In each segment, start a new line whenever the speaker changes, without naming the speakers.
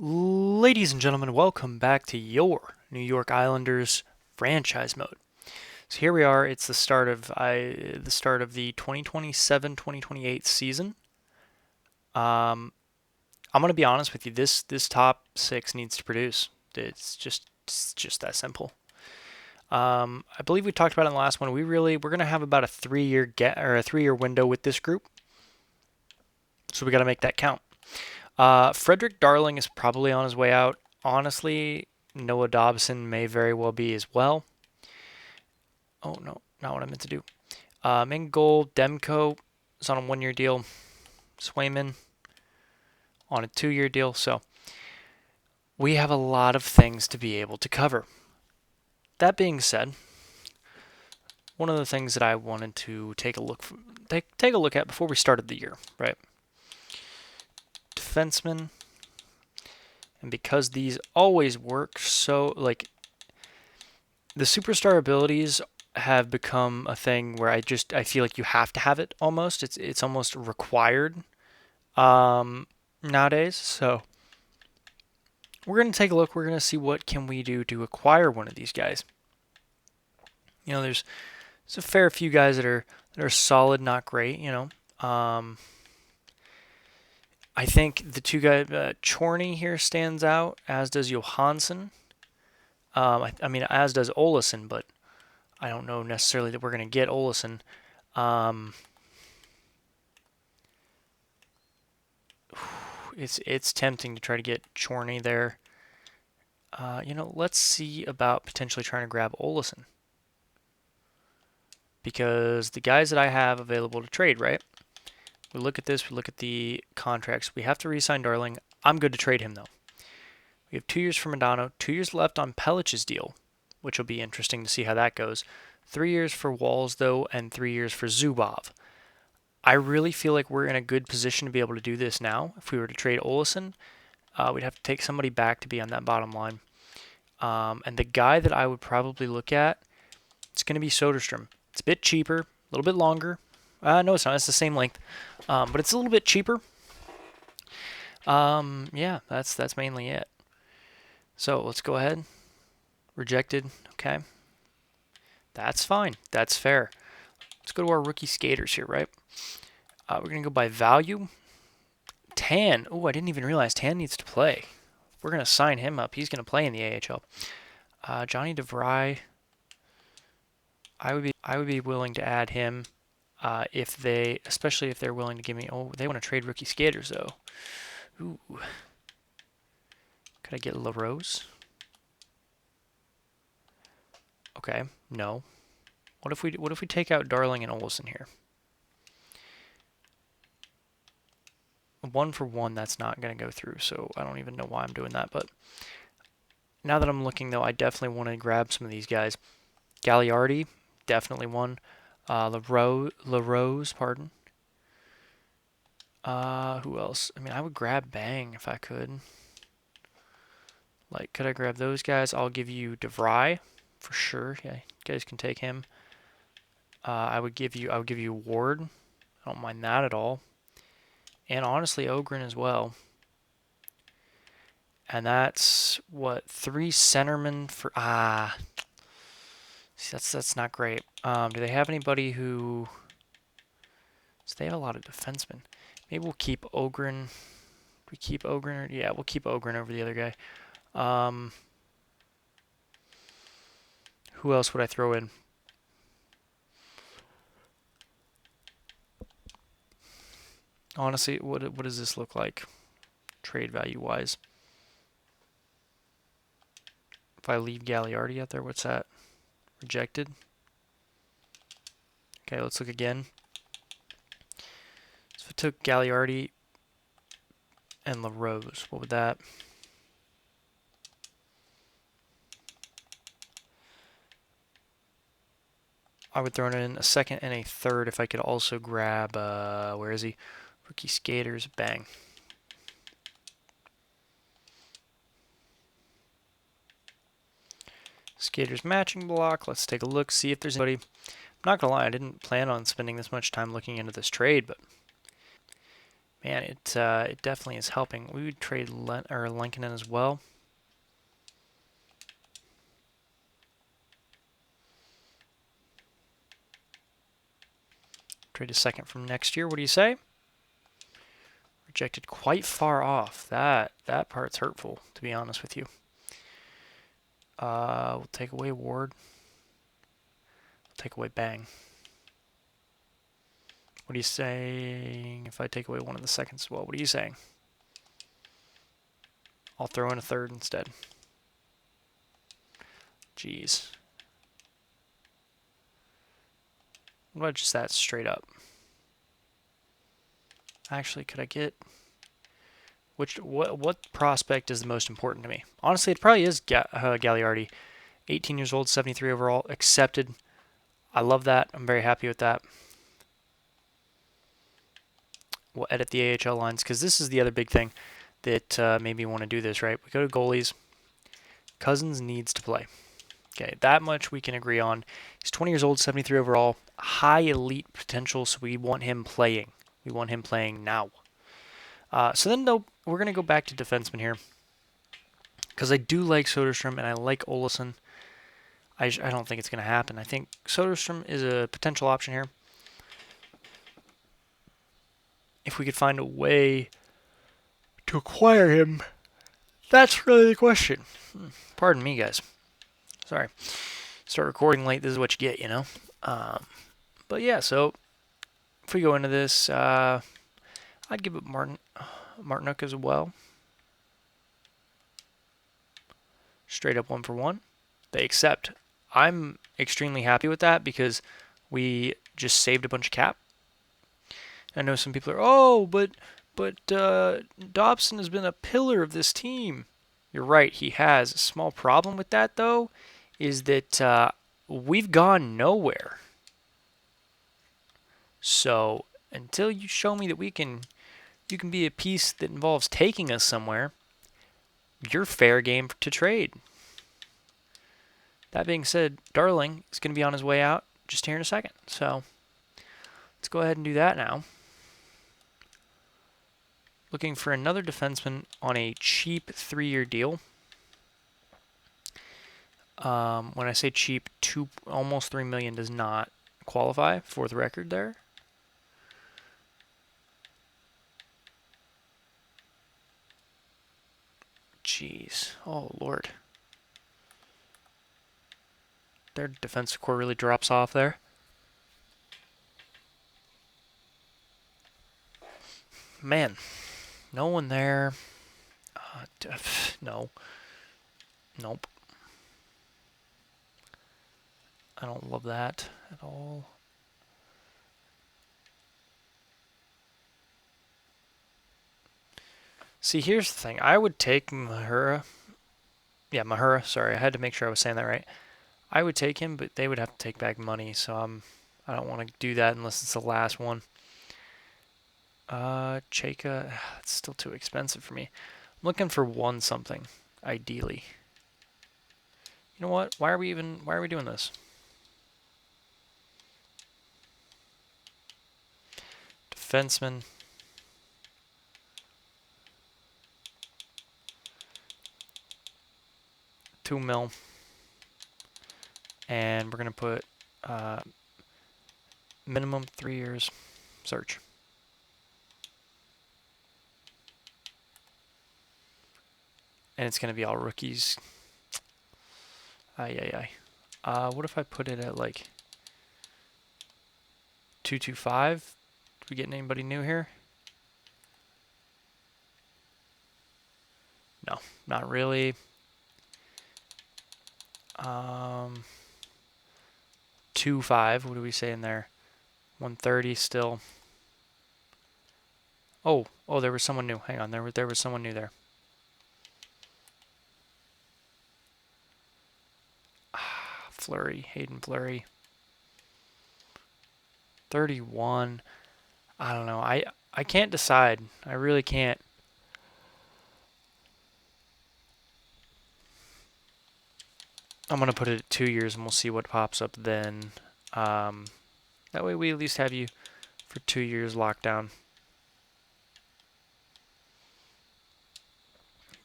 Ladies and gentlemen, welcome back to your New York Islanders franchise mode. So here we are. It's the start of the 2027-2028 season. I'm gonna be honest with you. This top six needs to produce. It's just that simple. I believe we talked about it in the last one. We're gonna have about a 3-year window with this group, so we got to make that count. Frederick Darling is probably on his way out. Honestly, Noah Dobson may very well be as well. Oh no, not what I meant to do. In goal, Demko is on a 1-year deal. Swayman on a 2-year deal. So we have a lot of things to be able to cover. That being said, one of the things that I wanted to take a look at before we started the year, right? Defensemen, and because these always work so like the superstar abilities have become a thing where I feel like you have to have it almost. It's almost required nowadays. So we're gonna take a look. We're gonna see what can we do to acquire one of these guys. You know, there's a fair few guys that are solid, not great. I think the two guys, Chorney here stands out, as does Johansson. I mean, as does Olesen, but I don't know necessarily that we're going to get Olesen. Um, it's tempting to try to get Chorney there. Let's see about potentially trying to grab Olesen. Because the guys that I have available to trade, right? We look at this, we look at the contracts. We have to re-sign Darling. I'm good to trade him, though. We have 2 years for Modano, 2 years left on Pelich's deal, which will be interesting to see how that goes. 3 years for Walls, though, and 3 years for Zubov. I really feel like we're in a good position to be able to do this now. If we were to trade Olesen, we'd have to take somebody back to be on that bottom line. And the guy that I would probably look at, it's going to be Soderstrom. It's a bit cheaper, a little bit longer. No, it's not. It's the same length, but it's a little bit cheaper. Yeah, that's mainly it. So let's go ahead. Rejected. Okay. That's fine. That's fair. Let's go to our rookie skaters here, right? We're going to go by value. Tan. Oh, I didn't even realize Tan needs to play. We're going to sign him up. He's going to play in the AHL. Johnny DeVry. I would be willing to add him especially if they're willing to give me. Oh, they want to trade rookie skaters though. Ooh. Could I get LaRose? Okay, no. What if we take out Darling and Olsen here? 1-for-1, that's not going to go through, so I don't even know why I'm doing that. But now that I'm looking, though, I definitely want to grab some of these guys. Gagliardi, definitely one. LaRose, pardon. Who else? I mean, I would grab Bang if I could. Like, could I grab those guys? I'll give you DeVry for sure. Yeah, you guys can take him. I would give you Ward. I don't mind that at all. And honestly, Ogren as well. And that's what 3 centermen for See, that's not great. Do they have anybody who? So they have a lot of defensemen. Maybe we'll keep Ogren. Do we keep Ogren? Yeah, we'll keep Ogren over the other guy. Who else would I throw in? Honestly, what does this look like, trade value wise? If I leave Gagliardi out there, what's that? Rejected. Okay, let's look again. So if I took Gagliardi and LaRose, what would that? I would throw in a second and a third if I could also grab, where is he? Rookie skaters, bang. Skaters matching block. Let's take a look, see if there's anybody. I'm not gonna lie, I didn't plan on spending this much time looking into this trade, but Man, it definitely is helping. We would trade Lincoln in as well. Trade a second from next year. What do you say? Rejected quite far off. That part's hurtful, to be honest with you. We'll take away Ward. We'll take away Bang. What are you saying if I take away one of the seconds as well? What are you saying? I'll throw in a third instead. Jeez. What about just that straight up? Actually, could I get... What prospect is the most important to me? Honestly, it probably is Gagliardi. 18 years old, 73 overall, accepted. I love that. I'm very happy with that. We'll edit the AHL lines because this is the other big thing that made me want to do this, right? We go to goalies. Cousins needs to play. Okay, that much we can agree on. He's 20 years old, 73 overall, high elite potential, so we want him playing. We want him playing now. So then, though, we're going to go back to defenseman here because I do like Soderstrom and I like Olsson. I don't think it's going to happen. I think Soderstrom is a potential option here. If we could find a way to acquire him, that's really the question. Pardon me, guys. Sorry. Start recording late, this is what you get, you know? But yeah, so if we go into this, I'd give it Martinook as well. Straight up 1-for-1. They accept. I'm extremely happy with that because we just saved a bunch of cap. I know some people are, oh, but Dobson has been a pillar of this team. You're right, he has. A small problem with that, though, is that we've gone nowhere. So until you show me that you can be a piece that involves taking us somewhere, you're fair game to trade. That being said, Darling is going to be on his way out just here in a second. So let's go ahead and do that now. Looking for another defenseman on a cheap 3-year deal. When I say cheap, almost $3 million does not qualify for the record there. Jeez. Oh, Lord. Their defensive core really drops off there. Man, no one there. No. Nope. I don't love that at all. See, here's the thing. I would take Mahura. Yeah, Mahura. Sorry, I had to make sure I was saying that right. I would take him, but they would have to take back money, so I don't want to do that unless it's the last one. Cheka, it's still too expensive for me. I'm looking for one something, ideally. You know what? Why are we doing this? Defenseman. $2 million. And we're going to put minimum 3 years search. And it's going to be all rookies. What if I put it at like 225? Did we get anybody new here? No, not really. 2.5. What do we say in there? 130 still. Oh, there was someone new. Hang on, there was someone new there. Fleury, Hayden Fleury. 31. I don't know. I can't decide. I really can't. I'm going to put it at 2 years and we'll see what pops up then. That way we at least have you for 2 years locked down.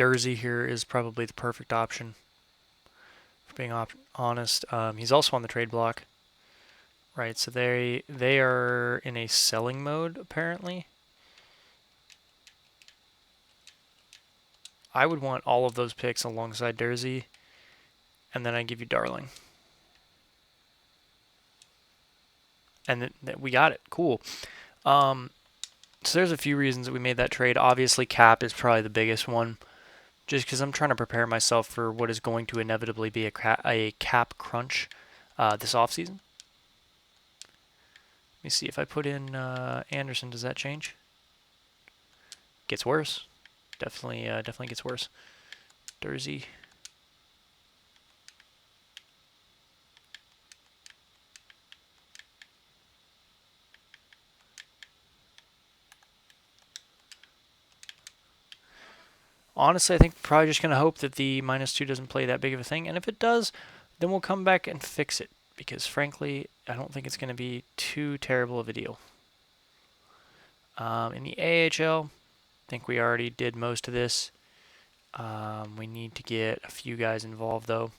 Dursey here is probably the perfect option, for being honest. He's also on the trade block. Right, so they are in a selling mode, apparently. I would want all of those picks alongside Dursey, and then I give you Darling. And we got it. Cool. So there's a few reasons that we made that trade. Obviously, cap is probably the biggest one, just because I'm trying to prepare myself for what is going to inevitably be a cap crunch this offseason. Let me see if I put in Anderson. Does that change? Gets worse. Definitely gets worse. Dursey. Honestly, I think we're probably just going to hope that the -2 doesn't play that big of a thing. And if it does, then we'll come back and fix it. Because frankly, I don't think it's going to be too terrible of a deal. In the AHL, I think we already did most of this. We need to get a few guys involved, though.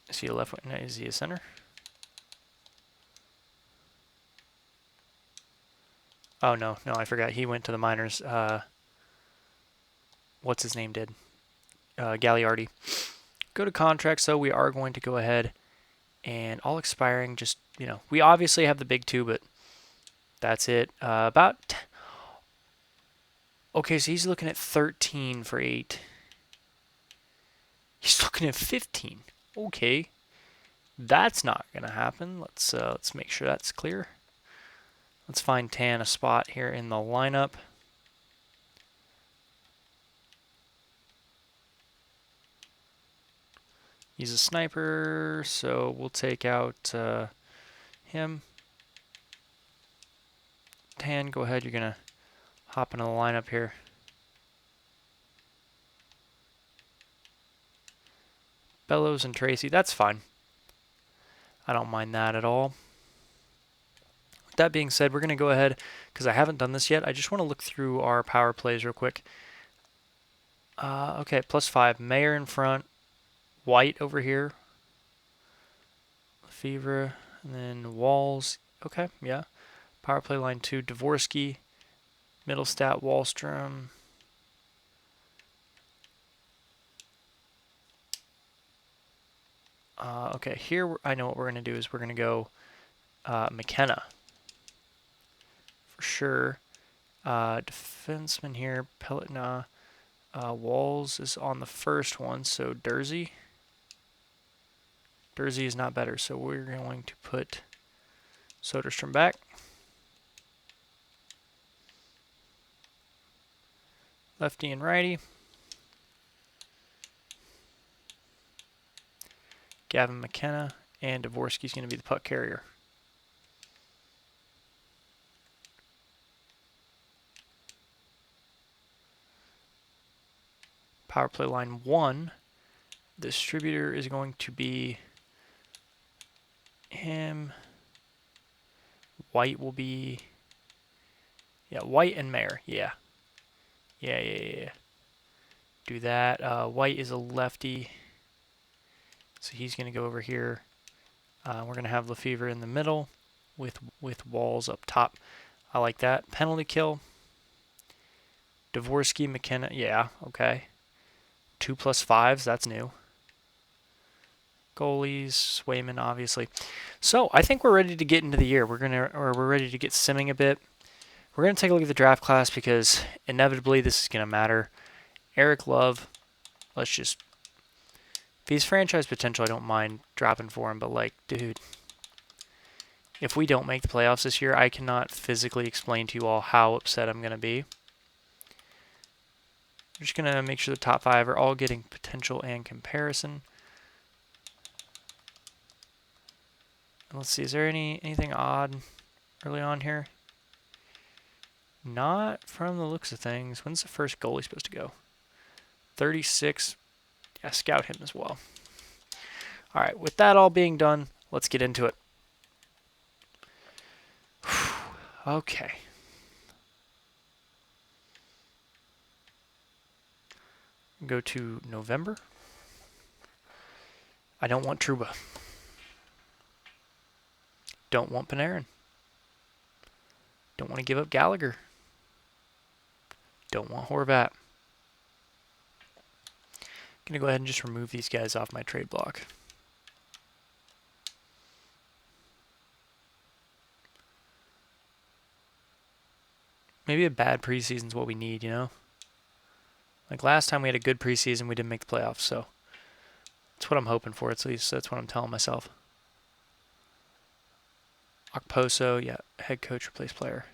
Is he a left wing? Is he a center? Oh, no, I forgot. He went to the minors. What's his name did? Gagliardi. Go to contract, so we are going to go ahead and all expiring. Just, we obviously have the big two, but that's it. Okay, so he's looking at 13 for 8. He's looking at 15. Okay. That's not going to happen. Let's make sure that's clear. Let's find Tan a spot here in the lineup. He's a sniper, so we'll take out him. Tan, go ahead. You're going to hop into the lineup here. Bellows and Tracy, that's fine. I don't mind that at all. With that being said, we're going to go ahead, because I haven't done this yet. I just want to look through our power plays real quick. Okay, +5. Mayer in front. White over here. Lefevre. And then Walls. Okay, yeah. Power play line 2. Dvorsky. Middlestat. Wallstrom. Okay, here I know what we're going to do is we're going to go McKenna. For sure. Defenseman here. Pelletna. Walls is on the first one, so Dursey. Dursey is not better, so we're going to put Soderstrom back. Lefty and righty. Gavin McKenna, and Dvorsky's going to be the puck carrier. Power play line 1. Distributor is going to be him. White will be... Yeah, White and Mayer. Yeah. Do that. White is a lefty. So he's going to go over here. We're going to have Lefevre in the middle with Walls up top. I like that. Penalty kill. Dvorsky, McKenna. Yeah, okay. 2 + 5s. That's new. Goalies, Swayman, obviously. So I think we're ready to get into the year. We're ready to get simming a bit. We're gonna take a look at the draft class because inevitably this is gonna matter. Eric Love. Let's just... If he's franchise potential, I don't mind dropping for him, but like, dude, if we don't make the playoffs this year, I cannot physically explain to you all how upset I'm going to be. I'm just going to make sure the top 5 are all getting potential and comparison. And let's see, is there anything odd early on here? Not from the looks of things. When's the first goalie supposed to go? 36. Yeah, scout him as well. All right, with that all being done, let's get into it. Okay. Go to November. I don't want Trouba. Don't want Panarin. Don't want to give up Gallagher. Don't want Horvat. I'm going to go ahead and just remove these guys off my trade block. Maybe a bad preseason is what we need, you know? Like last time we had a good preseason, we didn't make the playoffs, so that's what I'm hoping for, at least. That's what I'm telling myself. Okposo, yeah, head coach, replace player.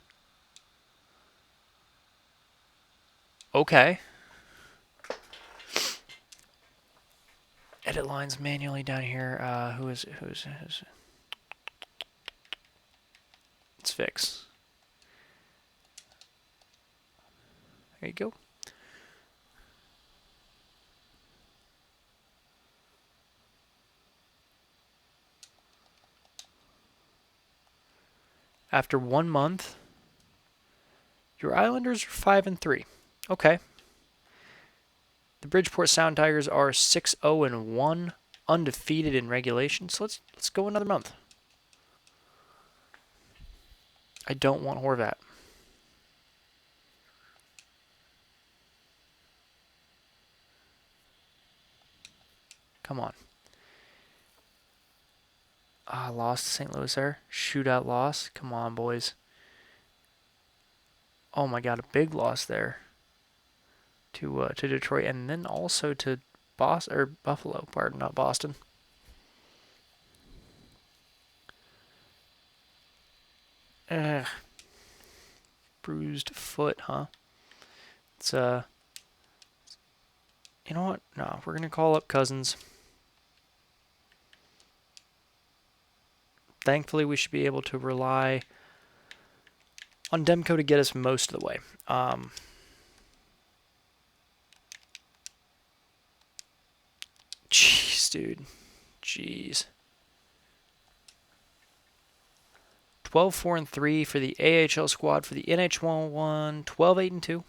Okay. Edit lines manually down here. Who's it's Fix. There you go. After 1 month, your Islanders are 5-3. Okay. The Bridgeport Sound Tigers are 6-0-1, undefeated in regulation. So let's go another month. I don't want Horvat. Come on. Lost to St. Louis there. Shootout loss. Come on, boys. Oh my God, a big loss there to Detroit, and then also to Buffalo. Pardon, not Boston. Bruised foot, huh? It's you know what? No, we're gonna call up Cousins. Thankfully, we should be able to rely on Demko to get us most of the way. Jeez, dude. Jeez. 12-4-3 for the AHL squad. For the NHL one, 12-8-2.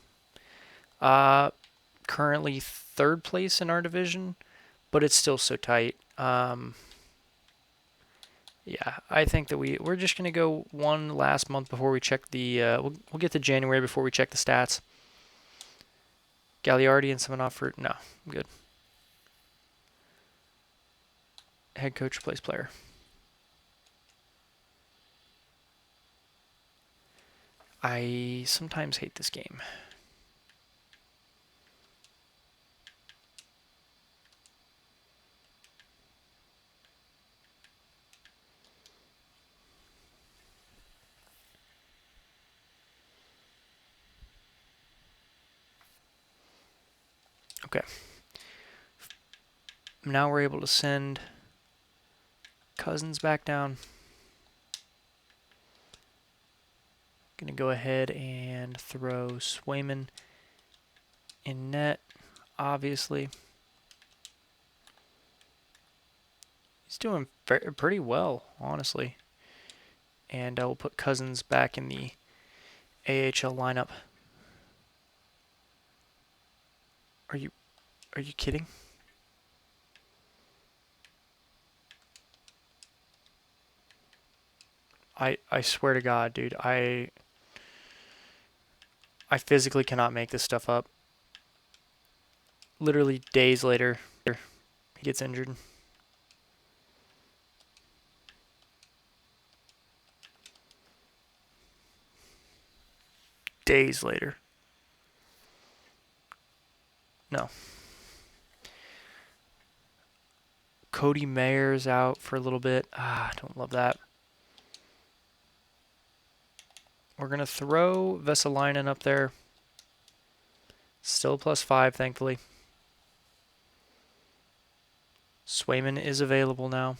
Currently third place in our division, but it's still so tight. Yeah, I think that we're just gonna go one last month before we check the. We'll get to January before we check the stats. Gagliardi and someone offered. No, I'm good. Head coach, replace player. I sometimes hate this game. Okay. Now we're able to send Cousins back down. Going to go ahead and throw Swayman in net, obviously. He's doing pretty well, honestly. And I will put Cousins back in the AHL lineup. Are you kidding? I swear to God, dude, I physically cannot make this stuff up. Literally days later, he gets injured. Days later. No. Cody Mayer's out for a little bit. I don't love that. We're going to throw Vesalainen up there. Still +5, thankfully. Swayman is available now.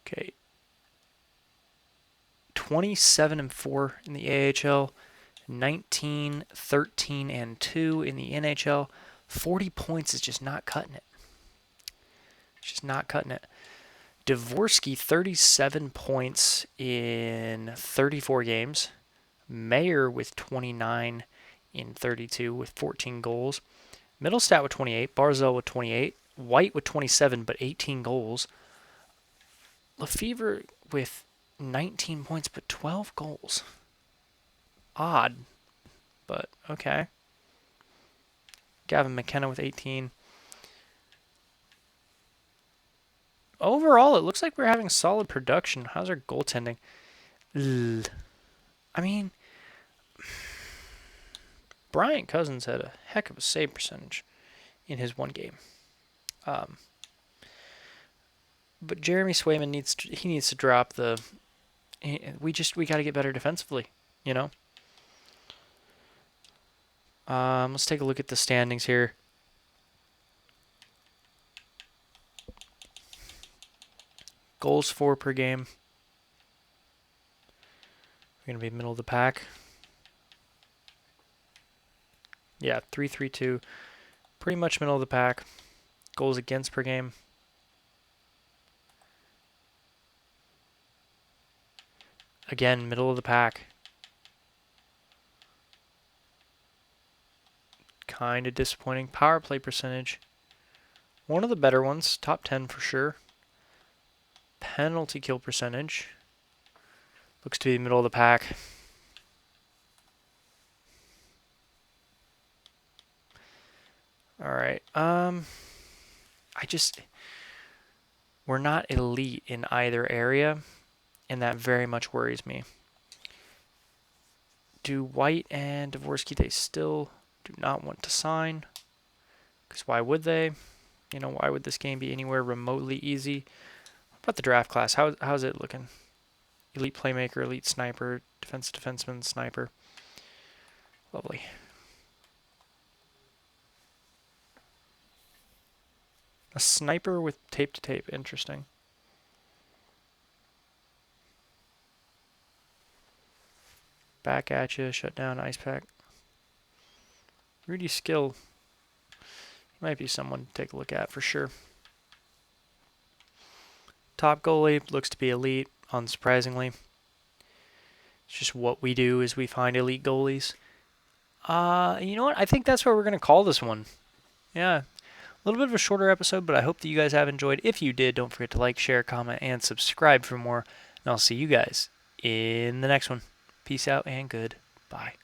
Okay. 27-4 in the AHL. 19-13-2 in the NHL. 40 points is just not cutting it. It's just not cutting it. Dvorsky, 37 points in 34 games. Mayer with 29 in 32 with 14 goals. Middlestat with 28. Barzell with 28. White with 27 but 18 goals. Lefevre with 19 points but 12 goals. Odd, but okay. Gavin McKenna with 18. Overall, it looks like we're having solid production. How's our goaltending? Ugh. I mean, Bryant Cousins had a heck of a save percentage in his one game. But Jeremy Swayman needs to drop the. We got to get better defensively, you know. Let's take a look at the standings here. Goals for per game. We're gonna be middle of the pack. Yeah, 3-3-2. Pretty much middle of the pack. Goals against per game. Again, middle of the pack. Kind of disappointing. Power play percentage. One of the better ones. Top 10 for sure. Penalty kill percentage. Looks to be middle of the pack. All right. We're not elite in either area, and that very much worries me. Do White and Dvorsky, they still do not want to sign? Because why would they? You know, why would this game be anywhere remotely easy? What about the draft class? How's it looking? Elite playmaker, elite sniper, defenseman, sniper. Lovely. A sniper with tape to tape. Interesting. Back at you. Shut down. Ice pack. Rudy Skill. He might be someone to take a look at for sure. Top goalie. Looks to be elite. Unsurprisingly. It's just what we do is we find elite goalies. You know what? I think that's what we're going to call this one. Yeah. A little bit of a shorter episode, but I hope that you guys have enjoyed. If you did, don't forget to like, share, comment, and subscribe for more. And I'll see you guys in the next one. Peace out and goodbye.